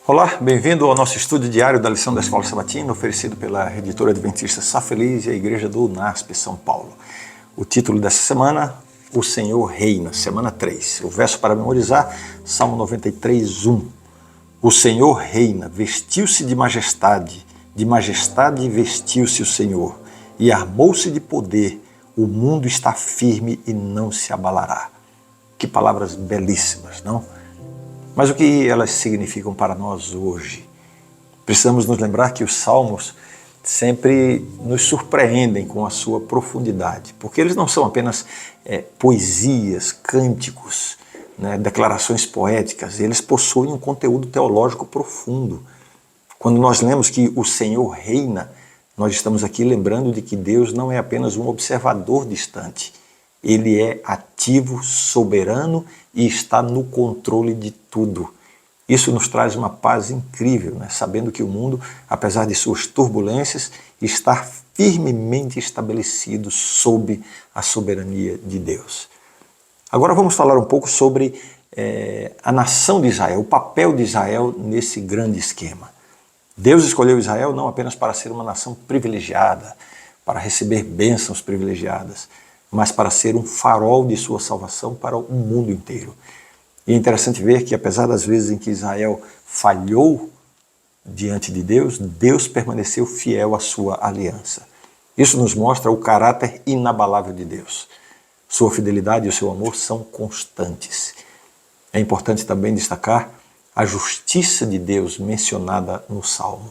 Olá, bem-vindo ao nosso estudo diário da lição da Escola Sabatina, oferecido pela editora adventista Sá Feliz e a Igreja do UNASP, São Paulo. O título dessa semana, O Senhor Reina, semana 3. O verso para memorizar, Salmo 93, 1. O Senhor reina, vestiu-se de majestade vestiu-se o Senhor, e armou-se de poder, o mundo está firme e não se abalará. Que palavras belíssimas, não? Mas o que elas significam para nós hoje? Precisamos nos lembrar que os salmos sempre nos surpreendem com a sua profundidade, porque eles não são apenas poesias, cânticos, declarações poéticas, eles possuem um conteúdo teológico profundo. Quando nós lemos que o Senhor reina, nós estamos aqui lembrando de que Deus não é apenas um observador distante. Ele é ativo, soberano e está no controle de tudo. Isso nos traz uma paz incrível, sabendo que o mundo, apesar de suas turbulências, está firmemente estabelecido sob a soberania de Deus. Agora vamos falar um pouco sobre a nação de Israel, o papel de Israel nesse grande esquema. Deus escolheu Israel não apenas para ser uma nação privilegiada, para receber bênçãos privilegiadas, mas para ser um farol de sua salvação para o mundo inteiro. E é interessante ver que, apesar das vezes em que Israel falhou diante de Deus, Deus permaneceu fiel à sua aliança. Isso nos mostra o caráter inabalável de Deus. Sua fidelidade e o seu amor são constantes. É importante também destacar a justiça de Deus mencionada no Salmo.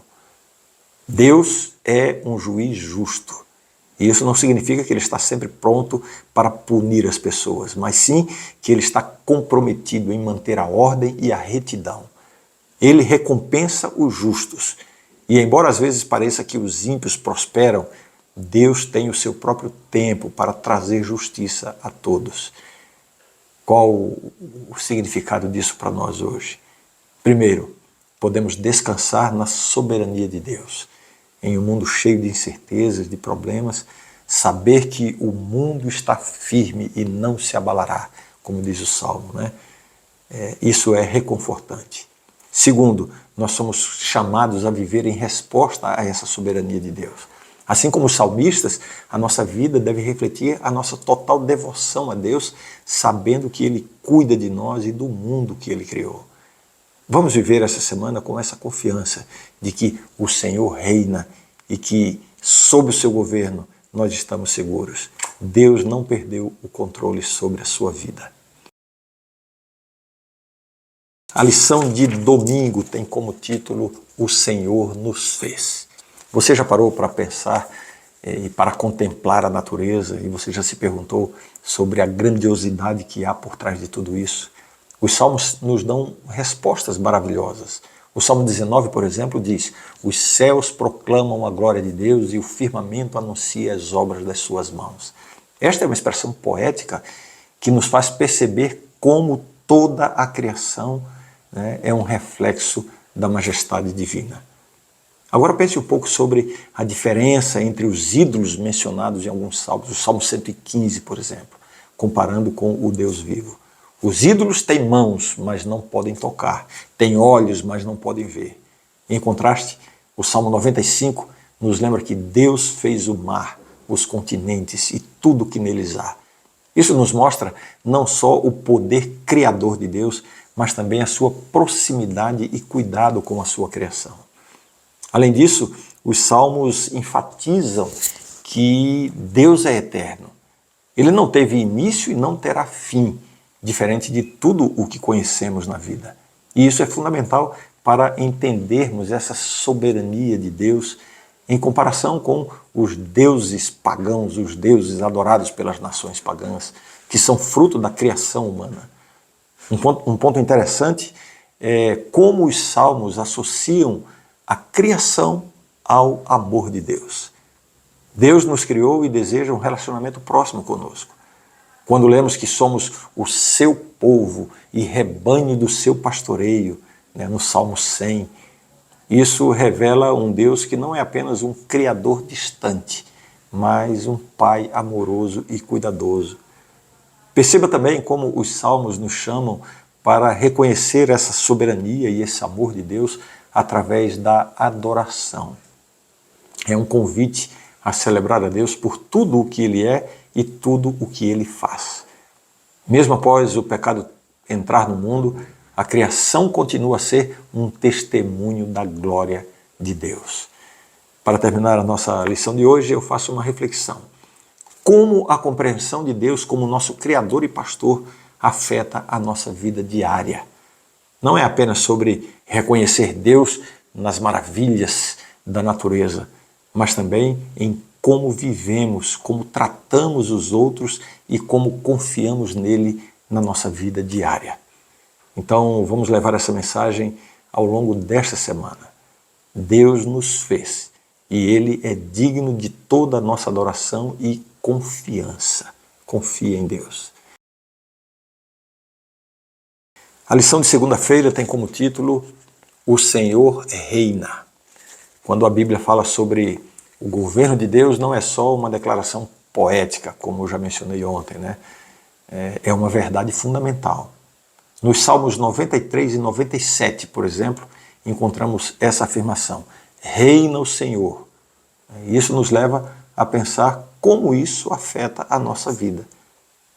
Deus é um juiz justo. E isso não significa que ele está sempre pronto para punir as pessoas, mas sim que ele está comprometido em manter a ordem e a retidão. Ele recompensa os justos. E embora às vezes pareça que os ímpios prosperam, Deus tem o seu próprio tempo para trazer justiça a todos. Qual o significado disso para nós hoje? Primeiro, podemos descansar na soberania de Deus. Em um mundo cheio de incertezas, de problemas, saber que o mundo está firme e não se abalará, como diz o Salmo, isso é reconfortante. Segundo, nós somos chamados a viver em resposta a essa soberania de Deus. Assim como os salmistas, a nossa vida deve refletir a nossa total devoção a Deus, sabendo que Ele cuida de nós e do mundo que Ele criou. Vamos viver essa semana com essa confiança de que o Senhor reina e que, sob o seu governo, nós estamos seguros. Deus não perdeu o controle sobre a sua vida. A lição de domingo tem como título O Senhor nos fez. Você já parou para pensar e para contemplar a natureza e você já se perguntou sobre a grandiosidade que há por trás de tudo isso? Os salmos nos dão respostas maravilhosas. O Salmo 19, por exemplo, diz: os céus proclamam a glória de Deus e o firmamento anuncia as obras das suas mãos. Esta é uma expressão poética que nos faz perceber como toda a criação é um reflexo da majestade divina. Agora pense um pouco sobre a diferença entre os ídolos mencionados em alguns salmos. O Salmo 115, por exemplo, comparando com o Deus vivo. Os ídolos têm mãos, mas não podem tocar. Têm olhos, mas não podem ver. Em contraste, o Salmo 95 nos lembra que Deus fez o mar, os continentes e tudo que neles há. Isso nos mostra não só o poder criador de Deus, mas também a sua proximidade e cuidado com a sua criação. Além disso, os salmos enfatizam que Deus é eterno. Ele não teve início e não terá fim, diferente de tudo o que conhecemos na vida. E isso é fundamental para entendermos essa soberania de Deus em comparação com os deuses pagãos, os deuses adorados pelas nações pagãs, que são fruto da criação humana. Um ponto interessante é como os salmos associam a criação ao amor de Deus. Deus nos criou e deseja um relacionamento próximo conosco. Quando lemos que somos o seu povo e rebanho do seu pastoreio, no Salmo 100, isso revela um Deus que não é apenas um criador distante, mas um pai amoroso e cuidadoso. Perceba também como os salmos nos chamam para reconhecer essa soberania e esse amor de Deus através da adoração. É um convite a celebrar a Deus por tudo o que Ele é e tudo o que Ele faz. Mesmo após o pecado entrar no mundo, a criação continua a ser um testemunho da glória de Deus. Para terminar a nossa lição de hoje, eu faço uma reflexão. Como a compreensão de Deus como nosso Criador e Pastor afeta a nossa vida diária? Não é apenas sobre reconhecer Deus nas maravilhas da natureza, mas também em como vivemos, como tratamos os outros e como confiamos nele na nossa vida diária. Então, vamos levar essa mensagem ao longo desta semana. Deus nos fez e Ele é digno de toda a nossa adoração e confiança. Confie em Deus. A lição de segunda-feira tem como título O Senhor Reina. Quando a Bíblia fala sobre o governo de Deus, não é só uma declaração poética, como eu já mencionei ontem, né? É uma verdade fundamental. Nos Salmos 93 e 97, por exemplo, encontramos essa afirmação: reina o Senhor. Isso nos leva a pensar como isso afeta a nossa vida.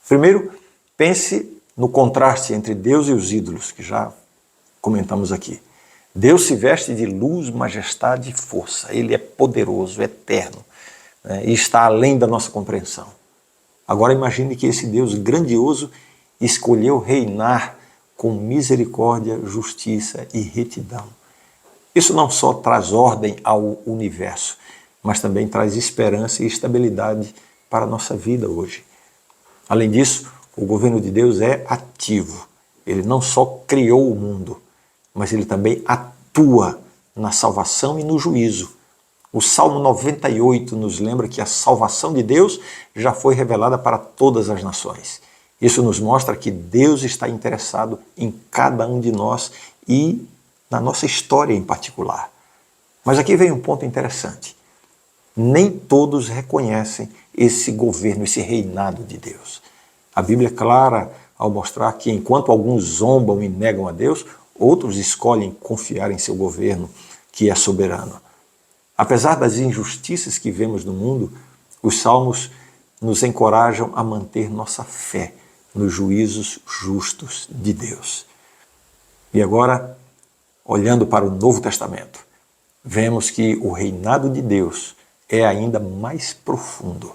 Primeiro, pense no contraste entre Deus e os ídolos, que já comentamos aqui. Deus se veste de luz, majestade e força. Ele é poderoso, eterno, né, e está além da nossa compreensão. Agora imagine que esse Deus grandioso escolheu reinar com misericórdia, justiça e retidão. Isso não só traz ordem ao universo, mas também traz esperança e estabilidade para a nossa vida hoje. Além disso, o governo de Deus é ativo. Ele não só criou o mundo, mas ele também atua na salvação e no juízo. O Salmo 98 nos lembra que a salvação de Deus já foi revelada para todas as nações. Isso nos mostra que Deus está interessado em cada um de nós e na nossa história em particular. Mas aqui vem um ponto interessante. Nem todos reconhecem esse governo, esse reinado de Deus. A Bíblia é clara ao mostrar que enquanto alguns zombam e negam a Deus, outros escolhem confiar em seu governo, que é soberano. Apesar das injustiças que vemos no mundo, os salmos nos encorajam a manter nossa fé nos juízos justos de Deus. E agora, olhando para o Novo Testamento, vemos que o reinado de Deus é ainda mais profundo.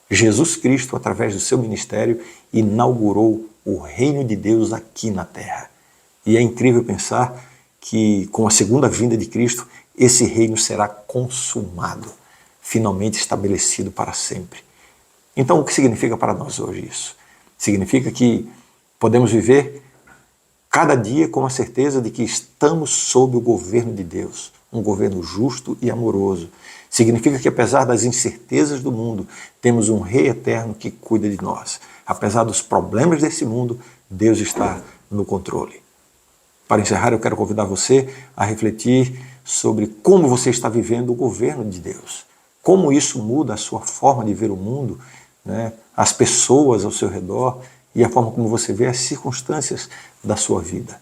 Jesus Cristo, através do seu ministério, inaugurou o reino de Deus aqui na terra. E é incrível pensar que, com a segunda vinda de Cristo, esse reino será consumado, finalmente estabelecido para sempre. Então, o que significa para nós hoje isso? Significa que podemos viver cada dia com a certeza de que estamos sob o governo de Deus, um governo justo e amoroso. Significa que, apesar das incertezas do mundo, temos um Rei eterno que cuida de nós. Apesar dos problemas desse mundo, Deus está no controle. Para encerrar, eu quero convidar você a refletir sobre como você está vivendo o governo de Deus. Como isso muda a sua forma de ver o mundo, né, as pessoas ao seu redor e a forma como você vê as circunstâncias da sua vida.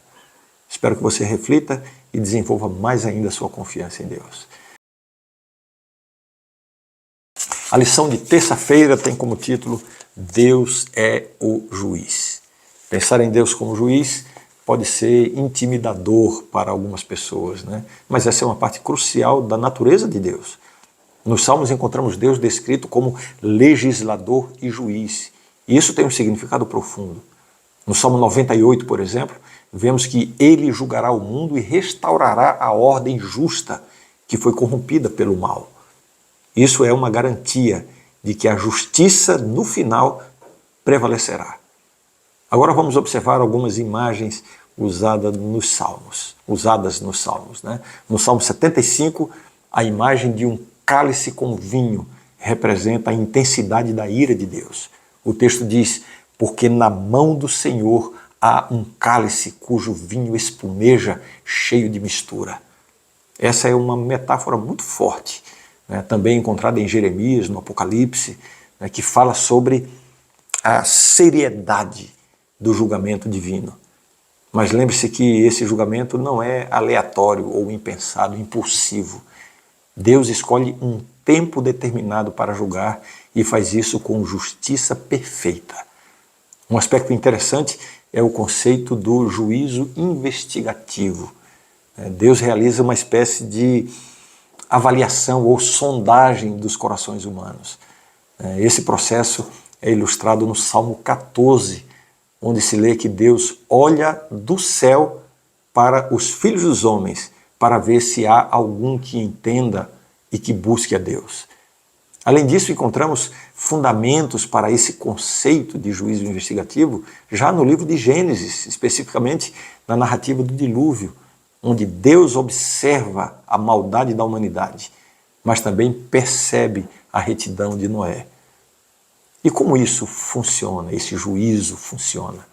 Espero que você reflita e desenvolva mais ainda a sua confiança em Deus. A lição de terça-feira tem como título Deus é o juiz. Pensar em Deus como juiz pode ser intimidador para algumas pessoas, né? Mas essa é uma parte crucial da natureza de Deus. Nos Salmos encontramos Deus descrito como legislador e juiz. E isso tem um significado profundo. No Salmo 98, por exemplo, vemos que ele julgará o mundo e restaurará a ordem justa que foi corrompida pelo mal. Isso é uma garantia de que a justiça, no final, prevalecerá. Agora vamos observar algumas imagens usadas nos Salmos. Né? No Salmo 75, a imagem de um cálice com vinho representa a intensidade da ira de Deus. O texto diz, porque na mão do Senhor há um cálice cujo vinho espumeja cheio de mistura. Essa é uma metáfora muito forte, né? Também encontrada em Jeremias, no Apocalipse, né? Que fala sobre a seriedade do julgamento divino. Mas lembre-se que esse julgamento não é aleatório ou impensado, impulsivo. Deus escolhe um tempo determinado para julgar e faz isso com justiça perfeita. Um aspecto interessante é o conceito do juízo investigativo. Deus realiza uma espécie de avaliação ou sondagem dos corações humanos. Esse processo é ilustrado no Salmo 14, onde se lê que Deus olha do céu para os filhos dos homens para ver se há algum que entenda e que busque a Deus. Além disso, encontramos fundamentos para esse conceito de juízo investigativo já no livro de Gênesis, especificamente na narrativa do dilúvio, onde Deus observa a maldade da humanidade, mas também percebe a retidão de Noé. E como isso funciona, esse juízo funciona?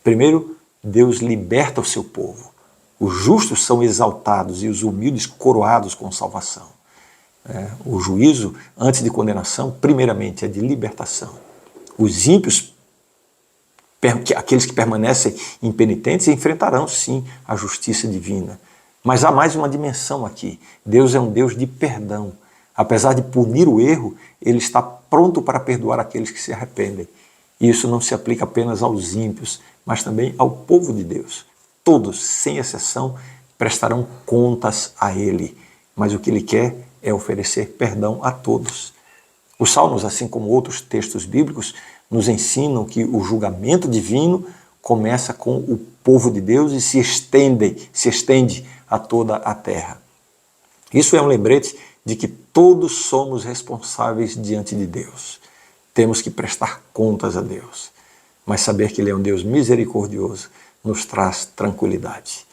Primeiro, Deus liberta o seu povo. Os justos são exaltados e os humildes coroados com salvação. O juízo, antes de condenação, primeiramente é de libertação. Os ímpios, aqueles que permanecem impenitentes, enfrentarão sim a justiça divina. Mas há mais uma dimensão aqui. Deus é um Deus de perdão. Apesar de punir o erro, Ele está pronto para perdoar aqueles que se arrependem. E isso não se aplica apenas aos ímpios, mas também ao povo de Deus. Todos, sem exceção, prestarão contas a Ele. Mas o que Ele quer é oferecer perdão a todos. Os Salmos, assim como outros textos bíblicos, nos ensinam que o julgamento divino começa com o povo de Deus e se estende a toda a terra. Isso é um lembrete de que todos somos responsáveis diante de Deus. Temos que prestar contas a Deus, mas saber que Ele é um Deus misericordioso nos traz tranquilidade.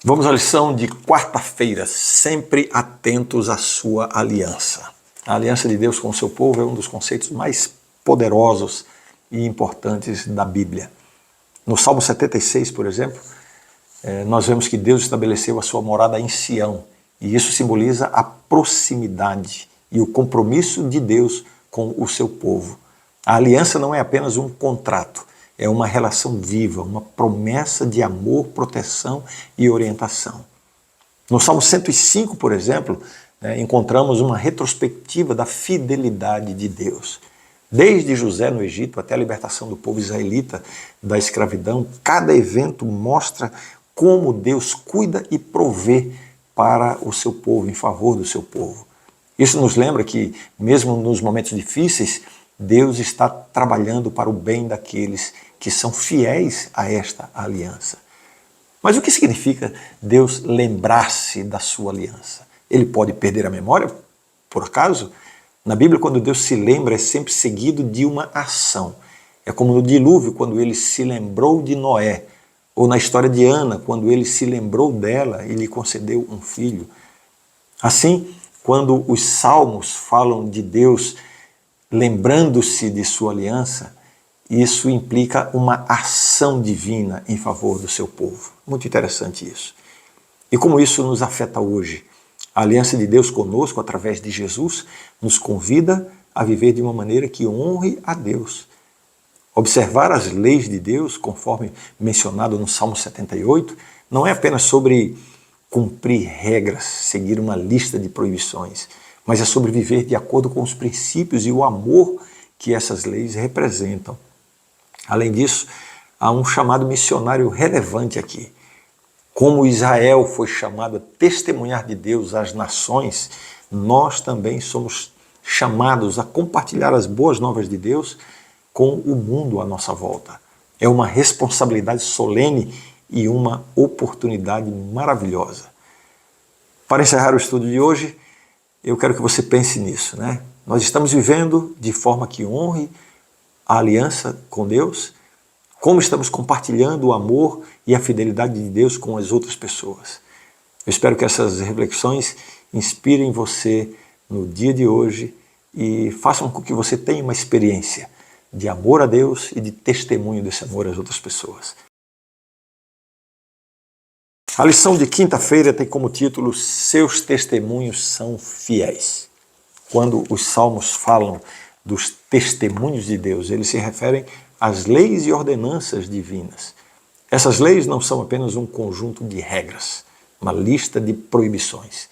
Vamos à lição de quarta-feira, sempre atentos à sua aliança. A aliança de Deus com o seu povo é um dos conceitos mais poderosos e importantes da Bíblia. No Salmo 76, por exemplo, nós vemos que Deus estabeleceu a sua morada em Sião, e isso simboliza a proximidade e o compromisso de Deus com o seu povo. A aliança não é apenas um contrato, é uma relação viva, uma promessa de amor, proteção e orientação. No Salmo 105, por exemplo, encontramos uma retrospectiva da fidelidade de Deus. Desde José no Egito até a libertação do povo israelita da escravidão, cada evento mostra como Deus cuida e provê para o seu povo, em favor do seu povo. Isso nos lembra que, mesmo nos momentos difíceis, Deus está trabalhando para o bem daqueles que são fiéis a esta aliança. Mas o que significa Deus lembrar-se da sua aliança? Ele pode perder a memória, por acaso? Na Bíblia, quando Deus se lembra, é sempre seguido de uma ação. É como no dilúvio, quando ele se lembrou de Noé, ou na história de Ana, quando ele se lembrou dela e lhe concedeu um filho. Assim, quando os salmos falam de Deus lembrando-se de sua aliança, isso implica uma ação divina em favor do seu povo. Muito interessante isso. E como isso nos afeta hoje? A aliança de Deus conosco, através de Jesus, nos convida a viver de uma maneira que honre a Deus. Observar as leis de Deus, conforme mencionado no Salmo 78, não é apenas sobre cumprir regras, seguir uma lista de proibições, mas é sobre viver de acordo com os princípios e o amor que essas leis representam. Além disso, há um chamado missionário relevante aqui. Como Israel foi chamado a testemunhar de Deus às nações, nós também somos chamados a compartilhar as boas novas de Deus com o mundo à nossa volta. É uma responsabilidade solene e uma oportunidade maravilhosa. Para encerrar o estudo de hoje, eu quero que você pense nisso, né? Nós estamos vivendo de forma que honre a aliança com Deus, como estamos compartilhando o amor e a fidelidade de Deus com as outras pessoas. Eu espero que essas reflexões inspirem você no dia de hoje e façam com que você tenha uma experiência de amor a Deus e de testemunho desse amor às outras pessoas. A lição de quinta-feira tem como título Seus testemunhos são fiéis. Quando os salmos falam dos testemunhos de Deus, eles se referem as leis e ordenanças divinas. Essas leis não são apenas um conjunto de regras, uma lista de proibições.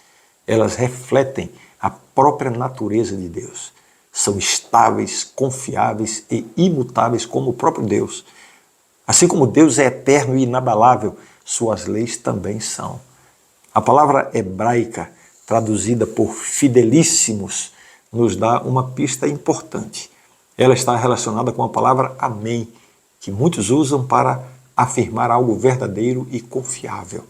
Elas refletem a própria natureza de Deus. São estáveis, confiáveis e imutáveis como o próprio Deus. Assim como Deus é eterno e inabalável, suas leis também são. A palavra hebraica, traduzida por fidelíssimos, nos dá uma pista importante. Ela está relacionada com a palavra amém, que muitos usam para afirmar algo verdadeiro e confiável.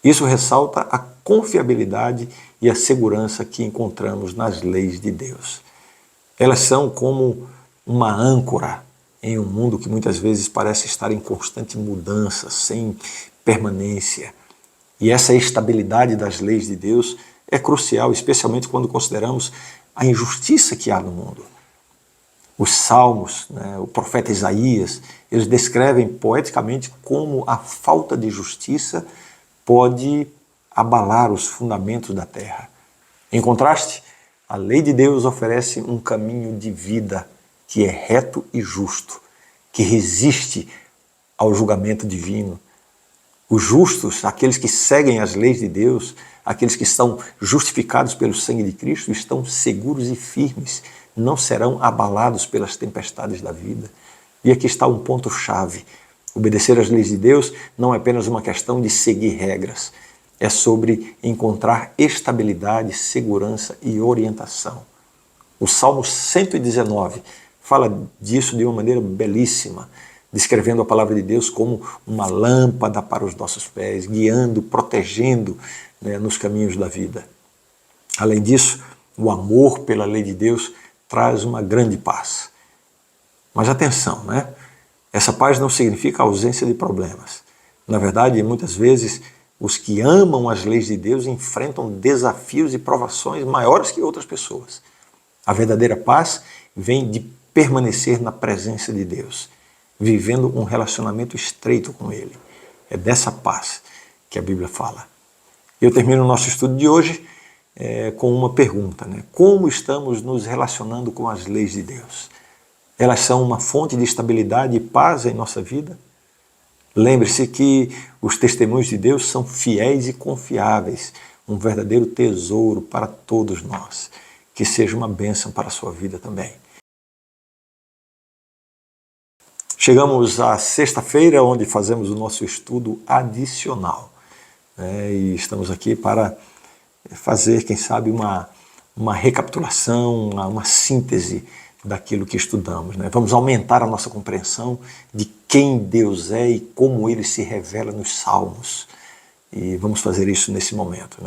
Isso ressalta a confiabilidade e a segurança que encontramos nas leis de Deus. Elas são como uma âncora em um mundo que muitas vezes parece estar em constante mudança, sem permanência. E essa estabilidade das leis de Deus é crucial, especialmente quando consideramos a injustiça que há no mundo. Os Salmos, o profeta Isaías, eles descrevem poeticamente como a falta de justiça pode abalar os fundamentos da terra. Em contraste, a lei de Deus oferece um caminho de vida que é reto e justo, que resiste ao julgamento divino. Os justos, aqueles que seguem as leis de Deus, aqueles que estão justificados pelo sangue de Cristo, estão seguros e firmes, não serão abalados pelas tempestades da vida. E aqui está um ponto-chave. Obedecer às leis de Deus não é apenas uma questão de seguir regras, é sobre encontrar estabilidade, segurança e orientação. O Salmo 119 fala disso de uma maneira belíssima, descrevendo a palavra de Deus como uma lâmpada para os nossos pés, guiando, protegendo, nos caminhos da vida. Além disso, o amor pela lei de Deus traz uma grande paz. Mas atenção, essa paz não significa ausência de problemas. Na verdade, muitas vezes, os que amam as leis de Deus enfrentam desafios e provações maiores que outras pessoas. A verdadeira paz vem de permanecer na presença de Deus, vivendo um relacionamento estreito com Ele. É dessa paz que a Bíblia fala. Eu termino o nosso estudo de hoje com uma pergunta. Como estamos nos relacionando com as leis de Deus? Elas são uma fonte de estabilidade e paz em nossa vida? Lembre-se que os testemunhos de Deus são fiéis e confiáveis, um verdadeiro tesouro para todos nós. Que seja uma bênção para a sua vida também. Chegamos à sexta-feira, onde fazemos o nosso estudo adicional. E estamos aqui para fazer, quem sabe, uma recapitulação, uma síntese daquilo que estudamos. Vamos aumentar a nossa compreensão de quem Deus é e como Ele se revela nos Salmos. E vamos fazer isso nesse momento.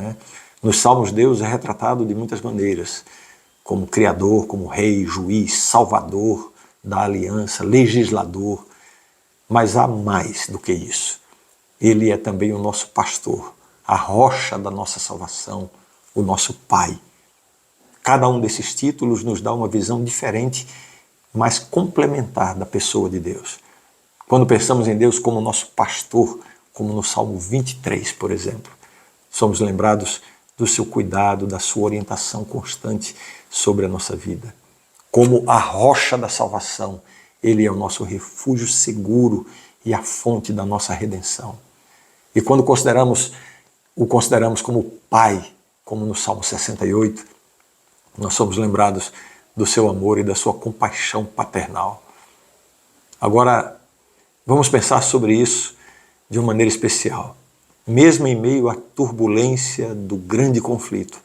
Nos Salmos, Deus é retratado de muitas maneiras, como Criador, como Rei, Juiz, Salvador da aliança, legislador. Mas há mais do que isso. Ele é também o nosso pastor, a rocha da nossa salvação, o nosso Pai. Cada um desses títulos nos dá uma visão diferente, mas complementar da pessoa de Deus. Quando pensamos em Deus como nosso pastor, como no Salmo 23, por exemplo, somos lembrados do seu cuidado, da sua orientação constante sobre a nossa vida. Como a rocha da salvação, Ele é o nosso refúgio seguro e a fonte da nossa redenção. E quando o consideramos como Pai, como no Salmo 68, nós somos lembrados do seu amor e da sua compaixão paternal. Agora, vamos pensar sobre isso de uma maneira especial. Mesmo em meio à turbulência do grande conflito,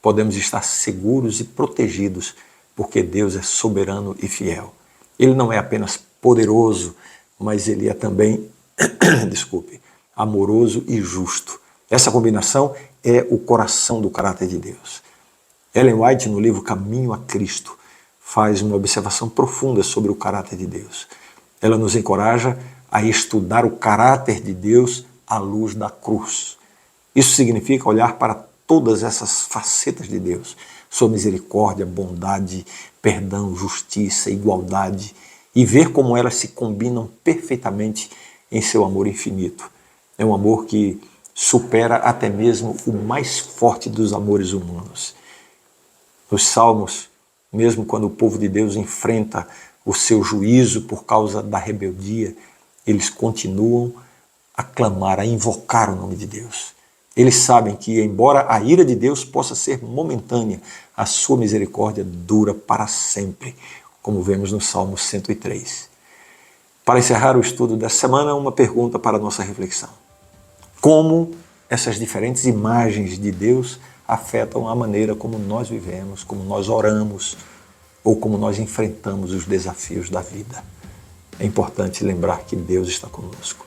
podemos estar seguros e protegidos, porque Deus é soberano e fiel. Ele não é apenas poderoso, mas Ele é também, amoroso e justo. Essa combinação é o coração do caráter de Deus. Ellen White, no livro Caminho a Cristo, faz uma observação profunda sobre o caráter de Deus. Ela nos encoraja a estudar o caráter de Deus à luz da cruz. Isso significa olhar para todas essas facetas de Deus, sua misericórdia, bondade, perdão, justiça, igualdade, e ver como elas se combinam perfeitamente em seu amor infinito. É um amor que supera até mesmo o mais forte dos amores humanos. Nos Salmos, mesmo quando o povo de Deus enfrenta o seu juízo por causa da rebeldia, eles continuam a clamar, a invocar o nome de Deus. Eles sabem que, embora a ira de Deus possa ser momentânea, a sua misericórdia dura para sempre, como vemos no Salmo 103. Para encerrar o estudo dessa semana, uma pergunta para a nossa reflexão. Como essas diferentes imagens de Deus afetam a maneira como nós vivemos, como nós oramos ou como nós enfrentamos os desafios da vida? É importante lembrar que Deus está conosco.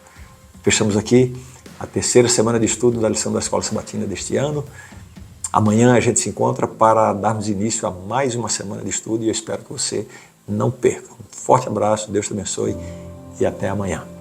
Fechamos aqui a terceira semana de estudo da lição da Escola Sabatina deste ano. Amanhã a gente se encontra para darmos início a mais uma semana de estudo e eu espero que você não perca. Um forte abraço, Deus te abençoe e até amanhã.